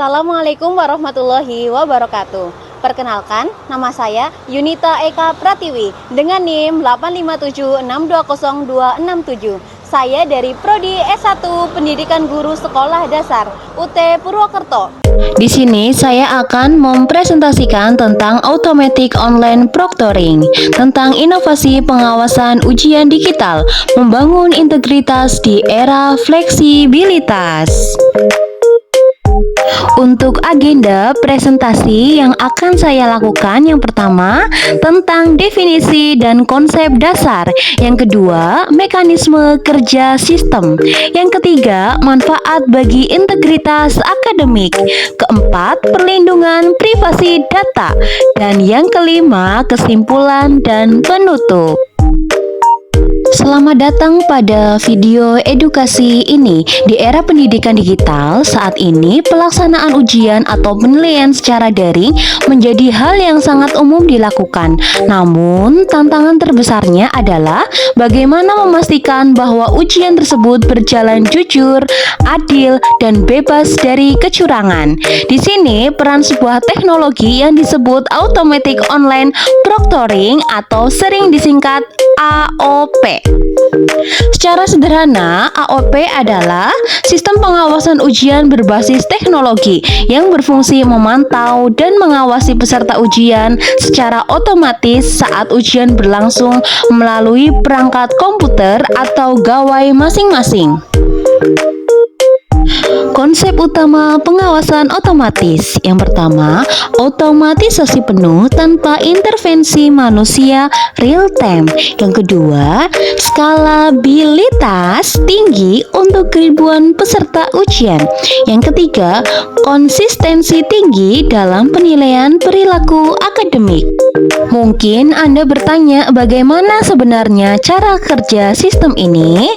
Assalamualaikum warahmatullahi wabarakatuh. Perkenalkan, nama saya Yunita Eka Pratiwi dengan NIM 857620267. Saya dari Prodi S1 Pendidikan Guru Sekolah Dasar UT Purwokerto. Di sini saya akan mempresentasikan tentang Automatic Online Proctoring, tentang inovasi pengawasan ujian digital, membangun integritas di era fleksibilitas. Untuk agenda presentasi yang akan saya lakukan, yang pertama tentang definisi dan konsep dasar, yang kedua mekanisme kerja sistem, yang ketiga manfaat bagi integritas akademik, keempat perlindungan privasi data, dan yang kelima kesimpulan dan penutup. Selamat datang pada video edukasi ini. Di era pendidikan digital, saat ini pelaksanaan ujian atau penilaian secara daring menjadi hal yang sangat umum dilakukan. Namun, tantangan terbesarnya adalah bagaimana memastikan bahwa ujian tersebut berjalan jujur, adil, dan bebas dari kecurangan. Di sini, peran sebuah teknologi yang disebut Automatic Online Proctoring atau sering disingkat AOP. Secara sederhana, AOP adalah sistem pengawasan ujian berbasis teknologi yang berfungsi memantau dan mengawasi peserta ujian secara otomatis saat ujian berlangsung melalui perangkat komputer atau gawai masing-masing. Konsep utama pengawasan otomatis. Yang pertama, otomatisasi penuh tanpa intervensi manusia real time. Yang kedua, skalabilitas tinggi untuk ribuan peserta ujian. Yang ketiga, konsistensi tinggi dalam penilaian perilaku akademik. Mungkin Anda bertanya, bagaimana sebenarnya cara kerja sistem ini?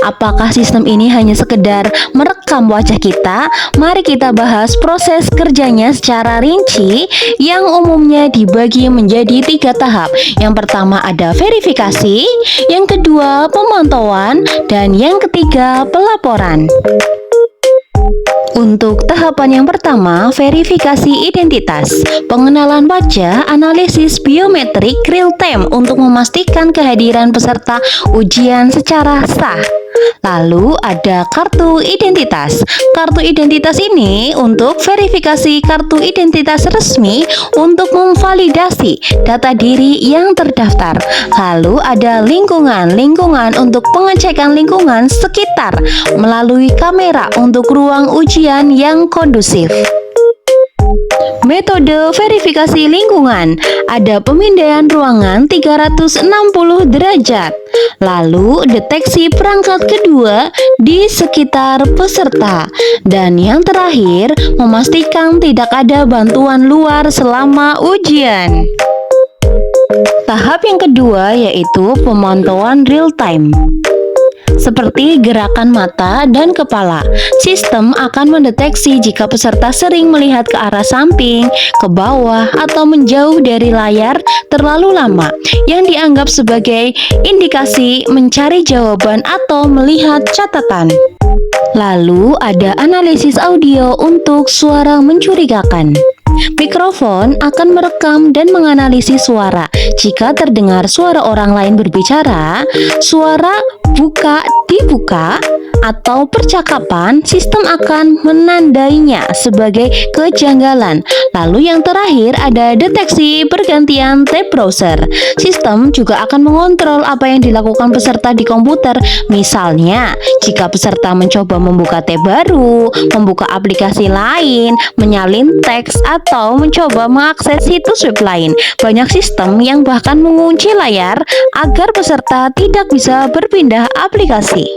Apakah sistem ini hanya sekedar merekam wajah kita? Mari kita bahas proses kerjanya secara rinci yang umumnya dibagi menjadi 3 tahap. Yang pertama ada verifikasi, yang kedua pemantauan, dan yang ketiga pelaporan. Untuk tahapan yang pertama, verifikasi identitas, pengenalan wajah, analisis biometrik real time untuk memastikan kehadiran peserta ujian secara sah. Lalu ada kartu identitas. Kartu identitas ini untuk verifikasi kartu identitas resmi untuk memvalidasi data diri yang terdaftar. Lalu ada lingkungan untuk pengecekan lingkungan sekitar melalui kamera untuk ruang ujian yang kondusif. Metode verifikasi lingkungan, ada pemindaian ruangan 360 derajat. Lalu deteksi perangkat kedua di sekitar peserta. Dan yang terakhir, memastikan tidak ada bantuan luar selama ujian. Tahap yang kedua yaitu pemantauan real time. Seperti gerakan mata dan kepala, sistem akan mendeteksi jika peserta sering melihat ke arah samping, ke bawah, atau menjauh dari layar terlalu lama, yang dianggap sebagai indikasi mencari jawaban atau melihat catatan. Lalu ada analisis audio untuk suara mencurigakan. Mikrofon akan merekam dan menganalisis suara. Jika terdengar suara orang lain berbicara, suara dibuka, atau percakapan, sistem akan menandainya sebagai kejanggalan. Lalu yang terakhir ada deteksi pergantian tab browser. Sistem juga akan mengontrol apa yang dilakukan peserta di komputer. Misalnya, jika peserta mencoba membuka tab baru, membuka aplikasi lain, menyalin teks, atau mencoba mengakses situs web lain. Banyak sistem yang bahkan mengunci layar agar peserta tidak bisa berpindah aplikasi.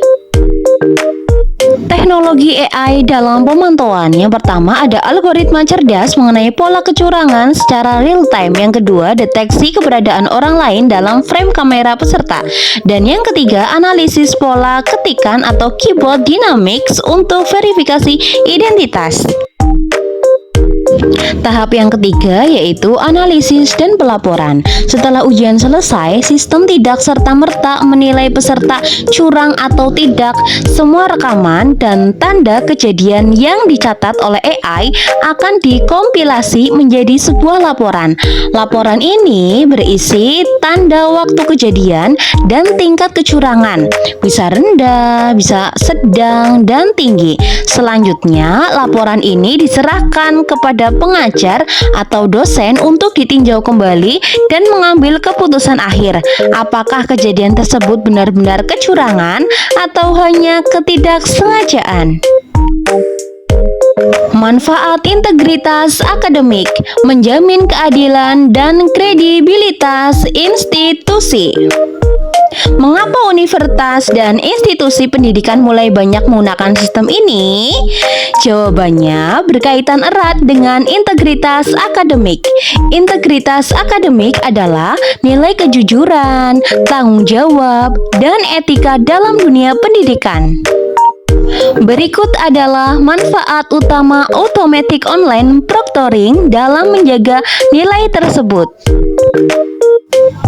Teknologi AI dalam pemantauan. Yang pertama ada algoritma cerdas mengenai pola kecurangan secara real time. Yang kedua, deteksi keberadaan orang lain dalam frame kamera peserta. Dan yang ketiga, analisis pola ketikan atau keyboard dynamics untuk verifikasi identitas. Tahap yang ketiga yaitu analisis dan pelaporan. Setelah ujian selesai, sistem tidak serta-merta menilai peserta curang atau tidak. Semua rekaman dan tanda kejadian yang dicatat oleh AI akan dikompilasi menjadi sebuah laporan. Laporan ini berisi tanda waktu kejadian dan tingkat kecurangan. Bisa rendah, bisa sedang, dan tinggi. Selanjutnya, laporan ini diserahkan kepada pengajar atau dosen untuk ditinjau kembali dan mengambil keputusan akhir. Apakah kejadian tersebut benar-benar kecurangan atau hanya ketidaksengajaan? Manfaat integritas akademik menjamin keadilan dan kredibilitas institusi. Mengapa universitas dan institusi pendidikan mulai banyak menggunakan sistem ini? Jawabannya berkaitan erat dengan integritas akademik. Integritas akademik adalah nilai kejujuran, tanggung jawab, dan etika dalam dunia pendidikan. Berikut adalah manfaat utama automatic online proctoring dalam menjaga nilai tersebut.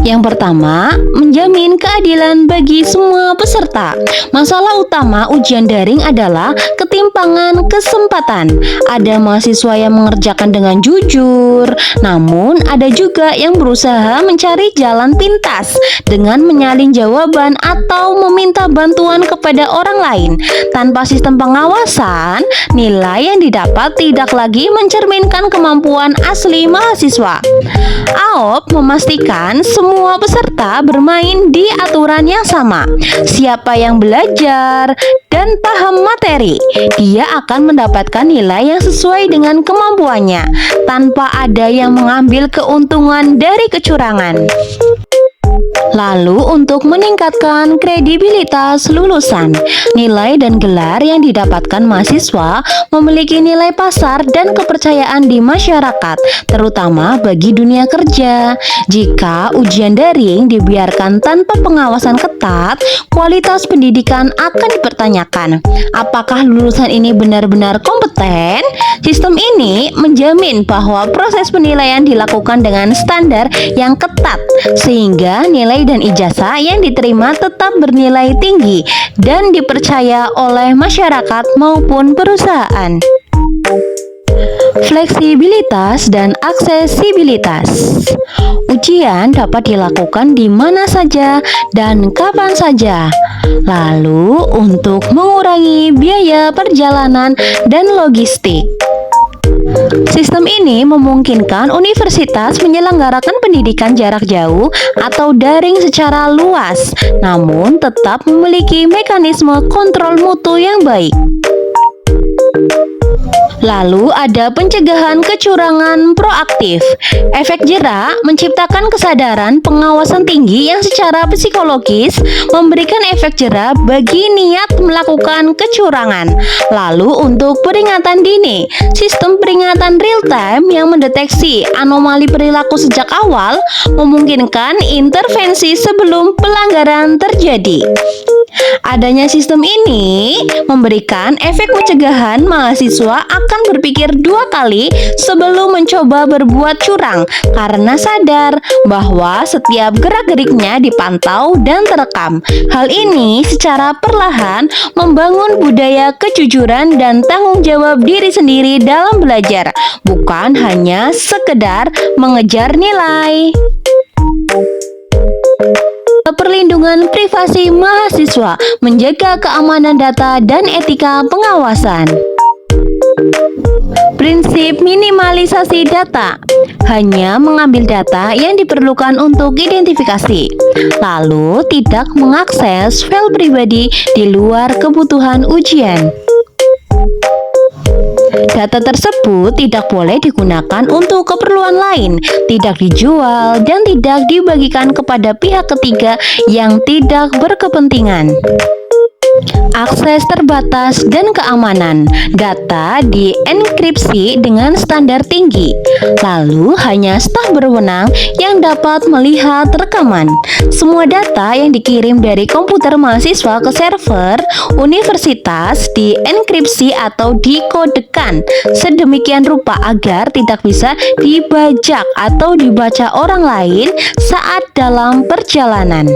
Yang pertama, menjamin keadilan bagi semua peserta. Masalah utama ujian daring adalah ketimpangan kesempatan. Ada mahasiswa yang mengerjakan dengan jujur, namun ada juga yang berusaha mencari jalan pintas dengan menyalin jawaban atau meminta bantuan kepada orang lain. Tanpa sistem pengawasan, nilai yang didapat tidak lagi mencerminkan kemampuan asli mahasiswa. AOP memastikan semua peserta bermain di aturan yang sama. Siapa yang belajar dan paham materi, dia akan mendapatkan nilai yang sesuai dengan kemampuannya, tanpa ada yang mengambil keuntungan dari kecurangan. Lalu untuk meningkatkan kredibilitas lulusan, nilai dan gelar yang didapatkan mahasiswa memiliki nilai pasar dan kepercayaan di masyarakat, terutama bagi dunia kerja. Jika ujian daring dibiarkan tanpa pengawasan ketat, kualitas pendidikan akan dipertanyakan. Apakah lulusan ini benar-benar kompeten? Sistem ini menjamin bahwa proses penilaian dilakukan dengan standar yang ketat, sehingga nilai dan ijazah yang diterima tetap bernilai tinggi dan dipercaya oleh masyarakat maupun perusahaan. Fleksibilitas dan aksesibilitas. Ujian dapat dilakukan di mana saja dan kapan saja. Lalu, untuk mengurangi biaya perjalanan dan logistik, sistem ini memungkinkan universitas menyelenggarakan pendidikan jarak jauh atau daring secara luas, namun tetap memiliki mekanisme kontrol mutu yang baik. Lalu ada pencegahan kecurangan proaktif. Efek jera menciptakan kesadaran pengawasan tinggi yang secara psikologis memberikan efek jera bagi niat melakukan kecurangan. Lalu untuk peringatan dini, sistem peringatan real time yang mendeteksi anomali perilaku sejak awal memungkinkan intervensi sebelum pelanggaran terjadi. Adanya sistem ini memberikan efek pencegahan mahasiswa akan berpikir dua kali sebelum mencoba berbuat curang karena sadar bahwa setiap gerak-geriknya dipantau dan terekam. Hal ini secara perlahan membangun budaya kejujuran dan tanggung jawab diri sendiri dalam belajar, bukan hanya sekedar mengejar nilai. Perlindungan privasi mahasiswa, menjaga keamanan data dan etika pengawasan. Prinsip minimalisasi data, hanya mengambil data yang diperlukan untuk identifikasi, lalu tidak mengakses file pribadi di luar kebutuhan ujian. Data tersebut tidak boleh digunakan untuk keperluan lain, tidak dijual, dan tidak dibagikan kepada pihak ketiga yang tidak berkepentingan. Akses terbatas dan keamanan. Data dienkripsi dengan standar tinggi. Lalu hanya staf berwenang yang dapat melihat rekaman. Semua data yang dikirim dari komputer mahasiswa ke server universitas dienkripsi atau dikodekan sedemikian rupa agar tidak bisa dibajak atau dibaca orang lain saat dalam perjalanan.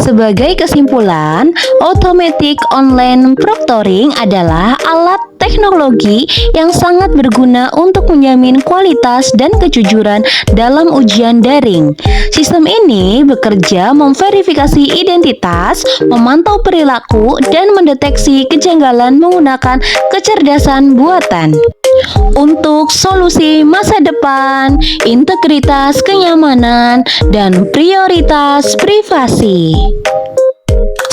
Sebagai kesimpulan, automatic online proctoring adalah alat teknologi yang sangat berguna untuk menjamin kualitas dan kejujuran dalam ujian daring. Sistem ini bekerja memverifikasi identitas, memantau perilaku, dan mendeteksi kejanggalan menggunakan kecerdasan buatan. Untuk solusi masa depan, integritas, kenyamanan, dan prioritas privasi.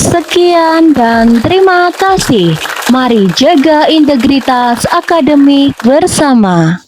Sekian dan terima kasih. Mari jaga integritas akademik bersama.